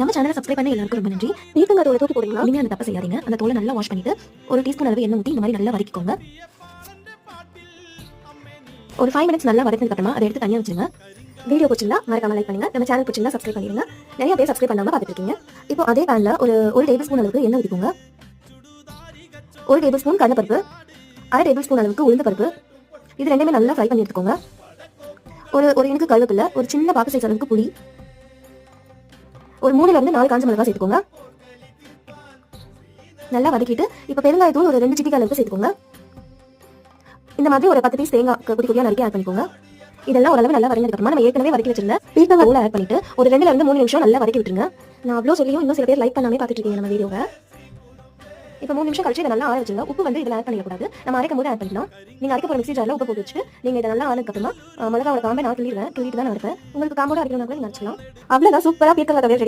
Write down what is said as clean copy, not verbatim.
நம்ம சேனலை சப்ஸ்கிரைப் பண்ண எல்லாருக்கும் ரொம்ப நன்றி. பீர்க்கங்காய் தோலை தூக்கி போடுறீங்களா? இனிமே அந்த தப்பை செய்யாதீங்க. அந்த தோலை நல்லா வாஷ் பண்ணிட்டு ஒரு டீஸ்பூன் அளவு எண்ணெய் ஊற்றி இந்த மாதிரி நல்லா வதக்கிக்கோங்க. ஒரு 5 மினிட்ஸ் நல்லா வதக்கினதுக்கு அப்புறமா அதை எடுத்து தனியாக வச்சுருங்க. வீடியோ பிடிச்சிருந்தா மறக்காம லைக் பண்ணுங்க. நம்ம சேனல் பிடிச்சிருந்தா சப்ஸ்கிரைப் பண்ணிடுங்க. நிறைய பேர் சப்ஸ்கிரைப் பண்ணாம பார்த்துட்டு இருக்கீங்க. இப்போ அதே பேன்ல ஒரு டேபிள் ஸ்பூன் அளவுக்கு எண்ணெய் ஊற்றிக்கோங்க. 1 டேபிள் ஸ்பூன் கடலைப்பருப்பு, 1/2 டேபிள் ஸ்பூன் அளவுக்கு உளுந்து பருப்பு, இது ரெண்டுமே நல்லா ஃப்ரை பண்ணி எடுத்துக்கோங்க. ஒரு இனுக்கு கருவேப்பிலை, ஒரு சின்ன பாக்கு சைஸ் அளவுக்கு புளி, ஒரு 3ல இருந்து 4 காஞ்ச மிளகாய் சேர்த்துக்கோங்க. நல்லா வதக்கிட்டு இப்போ பெருங்காயத்தூள் ஒரு 2 சிட்டிகை அளவுக்கு சேர்த்துக்கோங்க. இந்த மாதிரி ஒரு 10 பீஸ் தேங்காய் குட்டி குட்டியாக நறுக்கி ஆட் பண்ணிக்கோங்க. இதெல்லாம் ஓரளவு நல்லா வதங்கினதுக்கு அப்புறமா நம்ம ஏற்கனவே வதக்கி வச்சிருந்த பீர்க்கங்காய் தூளை ஆட் பண்ணிட்டு ஒரு 2ல இருந்து 3 நிமிஷம் நல்லா வதக்கி விட்டுருங்க. நான் அவ்வளோ சொல்லியும் இன்னும் சில பேர் லைக் பண்ணாமே பார்த்துட்டு இருக்கீங்க நம்ம வீடியோவை. இப்போ 3 நிமிஷம் கழிச்சு இதை நல்லா ஆற வச்சுருங்க. உப்பு வந்து இதில் ஆட் பண்ணிடக்கூடாது. நம்ம அரைக்கும் போது ஆட் பண்ணிக்கலாம். நீங்கள் அரைக்க போகிற மிக்ஸி ஜாரில் உப்பு போட்டு வச்சுட்டு நீங்கள் இதை நல்லா ஆனதுக்கு அப்புறமா மிளகாவோட காம்பை நான் கிள்ளிட்டு தான் நான் இருப்பேன். உங்களுக்கு காம்போட அரைக்கணும்னா கூட நீங்கள் அரைச்சிக்கலாம். அவ்வளோதான், சூப்பராக பீர்க்கங்காய் துவையல் ரெடி.